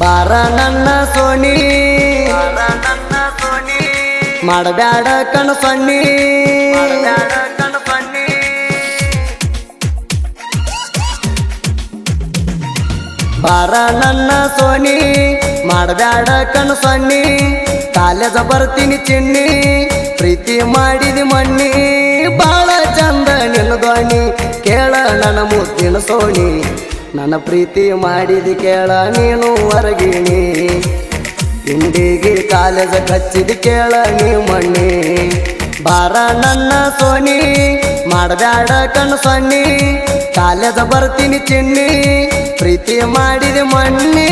ಬಾರ ನನ್ನ ಸೋನಿ ಮಾಡಬ್ಯಾಡ ಕಣ ಸೊನ್ನಿ ಬಾರ ನನ್ನ ಸೋನಿ ಮಾಡಬ್ಯಾಡ ಕಣ ಸೊನ್ನಿ ಕಾಲೇಜ ಬರ್ತೀನಿ ಚಿನ್ನಿ ಪ್ರೀತಿ ಮಾಡಿದಿ ಮಣ್ಣಿ ಬಾಳ ಚಂದ ನಿನ್ನ ಧ್ವನಿ ಕೇಳ ನನ್ನ ಮುದ್ದಿನ ಸೋನಿ ನನ್ನ ಪ್ರೀತಿ ಮಾಡಿದಿ ಕೇಳ ನೀನು ಹೊರಗಿಣಿ ಇಂಡಿಗೆ ಕಾಲೇಜ ಕಚ್ಚಿದಿ ಕೇಳ ನೀ ಮಣ್ಣಿ ಬಾರ ನನ್ನ ಸೋನಿ ಮಾಡಬ್ಯಾಡ ಕಣ್ಣು ಸೊನ್ನಿ ಕಾಲೇಜ ಬರ್ತೀನಿ ಚಿನ್ನಿ ಪ್ರೀತಿ ಮಾಡಿದಿ ಮಣ್ಣಿ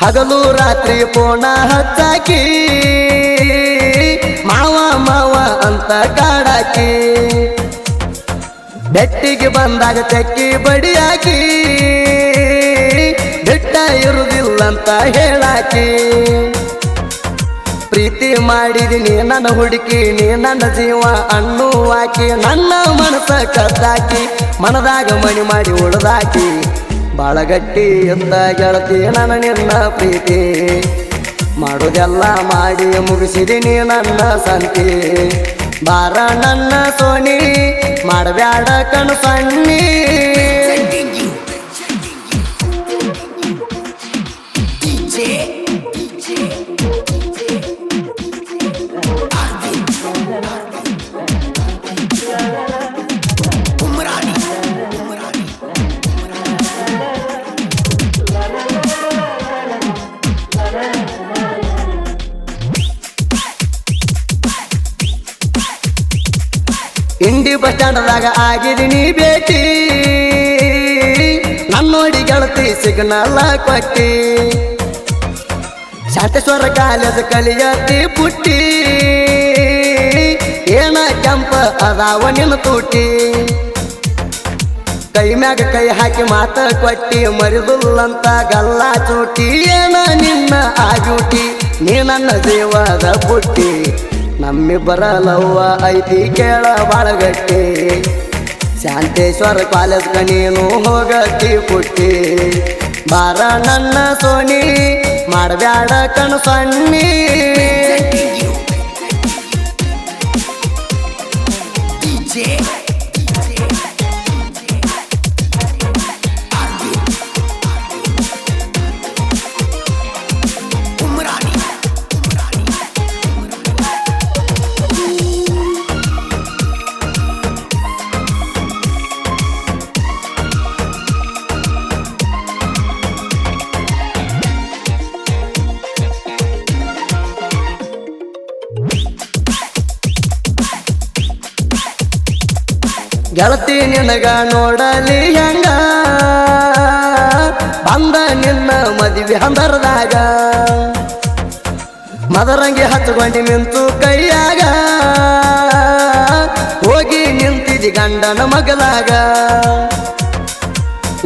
ಹಗಲು ರಾತ್ರಿ ಪೋಣ ಹಚ್ಚಾಕಿ ಮಾವ ಮಾವ ಅಂತ ಕಾಡಾಕಿ ಬೆಟ್ಟಿಗೆ ಬಂದಾಗ ತೆಕ್ಕಿ ಬಡಿಯಾಕಿ ಬಿಟ್ಟ ಇರುವುದಿಲ್ಲಂತ ಹೇಳಾಕಿ ಪ್ರೀತಿ ಮಾಡಿದಿನಿ ನನ್ನ ಹುಡುಕಿ ನೀ ನನ್ನ ಜೀವ ಅನ್ನುವಾಕಿ ನನ್ನ ಮನಸ ಕದ್ದಾಕಿ ಮನದಾಗ ಮಣಿ ಮಾಡಿ ಉಳ್ದಾಕಿ ಬಾಳಗಟ್ಟಿ ಎಂದ ಗೆಳತಿ ನನ್ನ ನಿನ್ನ ಪ್ರೀತಿ ಮಾಡೋದೆಲ್ಲ ಮಾಡಿ ಮುಗಿಸಿದಿನಿ ನನ್ನ ಸಂತಿ ಬಾರ ನನ್ನ ಸೋನಿ ಮಾಡಬ್ಯಾಡ ಕಣು ಸಣ್ಣಿ ಇಂಡಿ ಬಸ್ ಸ್ಟ್ಯಾಂಡ್ದಾಗ ಆಗಿದಿನಿ ಭೇಟಿ ನನ್ನೋಡಿ ಗೆಳತಿ ಸಿಗ್ನಲ್ಲ ಕೊಟ್ಟಿ ಶಾಂತೇಶ್ವರ ಕಾಲೇಜ್ ಕಲಿಯತಿ ಪುಟ್ಟಿ ಏನ ಕೆಂಪ ಅದಾವ ನಿನ್ನ ತೂಟಿ ಕೈ ಮ್ಯಾಗ ಕೈ ಹಾಕಿ ಮಾತ ಕೊಟ್ಟಿ ಮರಿದುಲ್ಲಂತ ಗಲ್ಲ ಚೂಟಿ ಏನ ನಿನ್ನ ಆಜೂಟಿ ನೀ ನನ್ನ ಜೀವದ ಪುಟ್ಟಿ ನಮ್ಮಿಬ್ಬರ ಲವ್ವ ಐತಿ ಕೇಳ ಬಾಳಗಟ್ಟಿ ಶಾಂತೇಶ್ವರ ಕಾಲೇಜ್ ನೀನು ಹೋಗತಿ ಪುಟ್ಟಿ ಬಾರ ನನ್ನ ಸೋನಿ ಮಾಡಬ್ಯಾಡ ಕಣು ಸಣ್ಣಿ ಗೆಳತಿ ನಿನಗ ನೋಡಲಿ ಹೆಂಗ ಬಂದ ನಿನ್ನ ಮದುವೆ ಹಂದರದಾಗ ಮದರಂಗಿ ಹಚ್ಕೊಂಡಿ ನಿಂತು ಕೈಯಾಗ ಹೋಗಿ ನಿಂತಿದಿ ಗಂಡನ ಮಗಲಾಗ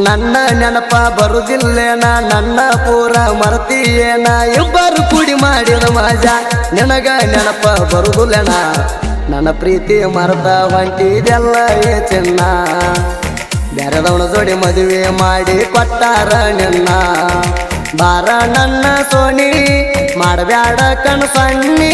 ನನ್ನ ನೆನಪ ಬರುದಿಲ್ಲೇನ ನನ್ನ ಪೂರ ಮರ್ತಿಯೇನ ಇಬ್ಬರು ಕೂಡಿ ಮಾಡಿದ ಮಜಾ ನಿನಗ ನೆನಪ ಬರುದಿಲ್ಲೇನ ನನ್ನ ಪ್ರೀತಿ ಮರ್ತ ಹೊಂಟಿದೆಲ್ಲ ಏ ಚಿನ್ನ ಬ್ಯಾರೆದವನ ಜೋಡಿ ಮದುವೆ ಮಾಡಿ ಕೊಟ್ಟಾರ ನಿನ್ನ ಬಾರ ನನ್ನ ಸೋನಿ ಮಾಡಬ್ಯಾಡ ಕಣು ಸಣ್ಣಿ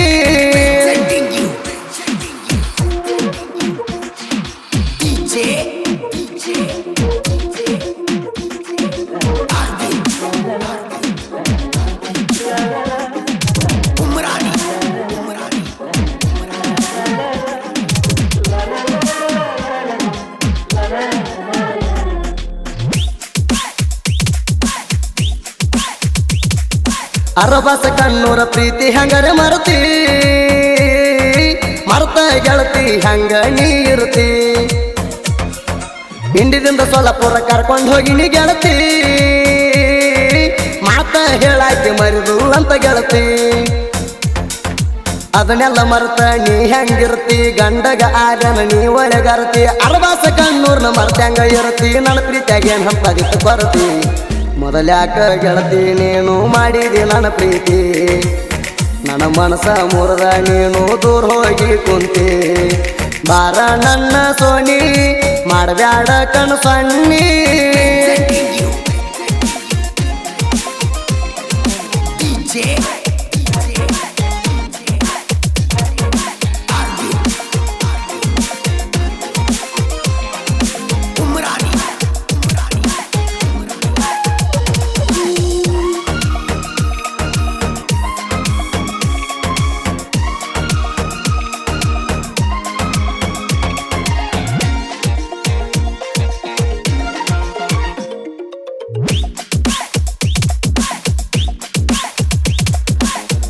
ಅರಬಸ ಕಣ್ಣೂರ ಪ್ರೀತಿ ಹಂಗರೆ ಮರತಿ ಮರ್ತ ಗೆಳತಿ ಹಂಗ ನೀ ಇರ್ತಿ ಇಂಡಿದಿಂದ ಸೊಲ್ಲಾಪುರ ಕರ್ಕೊಂಡು ಹೋಗಿನಿ ಗೆಳತಿ ಮಾತ ಹೇಳಾಕಿ ಮರಿದು ಅಂತ ಗೆಳತಿ ಅದನ್ನೆಲ್ಲ ಮರ್ತ ನೀ ಹೆಂಗಿರ್ತಿ ಗಂಡಗ ಆರ್ಯನ ನೀ ಒಳಗರ್ತಿ ಅರವಾಸ ಕಣ್ಣೂರ್ನ ಮರ್ತಂಗ ಇರತಿ ನನ್ನ ಪ್ರೀತಿಯಾಗ ಏನ್ ಹಂಪದಿತ್ತು ಕೊರತಿ ಮೊದಲ್ಯಾಕ ಗೆಳತಿ ನೀನು ಮಾಡಿದಿ ನನ್ನ ಪ್ರೀತಿ ನನ್ನ ಮನಸ ಮುರದ ನೀನು ದೂರ ಹೋಗಿ ಕುಂತಿ ಬಾರ ನನ್ನ ಸೋನಿ ಮಾಡಬ್ಯಾಡ ಕಣ್ ಸೊನ್ನಿ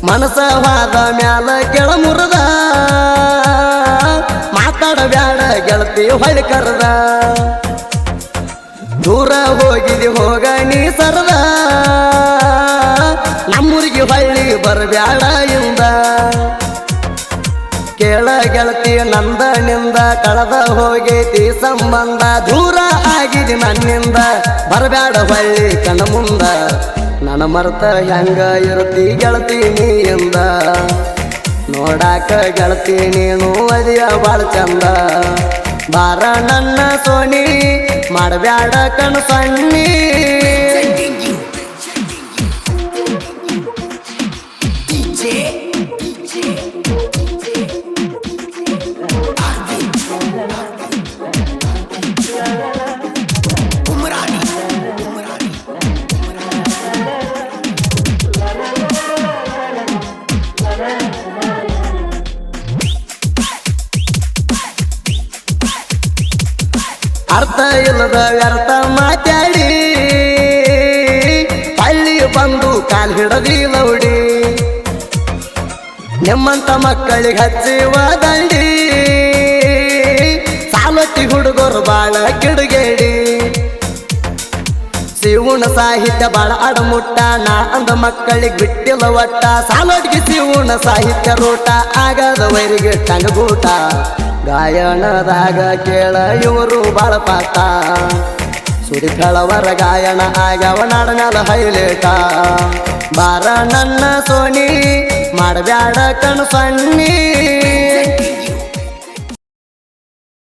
ಮನಸವಾದ ಮ್ಯಾಲ ಕೆಳ ಮುರದ ಮಾತಾಡಬ್ಯಾಡ ಗೆಳತಿ ಹೊಳಿ ಕರದ ದೂರ ಹೋಗಿದಿ ಹೋಗ ನೀ ಸರದ ನಮ್ಮೂರಿಗೆ ಹೊಳ್ಳಿ ಬರಬ್ಯಾಡ ಇಂದ ಕೇಳ ಗೆಳತಿ ನಂದ ನಿಂದ ಕಳೆದ ಹೋಗೈತಿ ಸಂಬಂಧ ದೂರ ಆಗಿದೆ ನನ್ನಿಂದ ಬರಬ್ಯಾಡ ಹೊಳ್ಳಿ ಕಣ ಮುಂದ ನನ್ನ ಮರ್ತ ಹೆಂಗ ಇರುತ್ತಿ ಗೆಳತಿ ನೀಯಿಂದ ನೋಡಾಕ ಗೆಳತಿ ನೀನು ಅದಿಯ ಬಾಳ ಚಂದ ಬಾರ ನನ್ನ ಸೋನಿ ಮಾಡಬ್ಯಾಡ ಕಣ್ ಸೊನ್ನಿ ಅರ್ಥ ಇಲ್ಲದ ವ್ಯರ್ಥ ಮಾತಾಡಿ ಹಳ್ಳಿ ಬಂದು ಕಾಲ್ ಹಿಡದಿ ಲೌಡಿ ನಿಮ್ಮಂತ ಮಕ್ಕಳಿಗೆ ಹಚ್ಚಿವ ದಂಡಿ ಸಾಲತಿ ಹುಡುಗರು ಬಾಳ ಕಿಡುಗೇಡಿ ಶಿವನ ಸಾಹಿತ್ಯ ಬಾಳ ಅಡಮುಟ್ಟ ನಾ ಅಂದ ಮಕ್ಕಳಿಗೆ ಬಿಟ್ಟಿಲ್ಲ ಒಟ್ಟ ಸಾಲೋಡ್ಗೆ ಶಿವನ ಸಾಹಿತ್ಯ ರೂಟ ಆಗದ ವೈರಿಗೆ ಟಂಗೂಟ ಗಾಯನದಾಗ ಕೇಳ ಇವರು ಬಾಳ ಪಾಠ ಸುರಿಕಳವರ ಗಾಯನ ಆಗ್ಯಾವ ನಾಡನಾಲ ಹೈಲೇಟ ಬಾರ ನನ್ನ ಸೋನಿ ಮಾಡಬ್ಯಾಡ ಕಣ್ ಸೊನ್ನಿ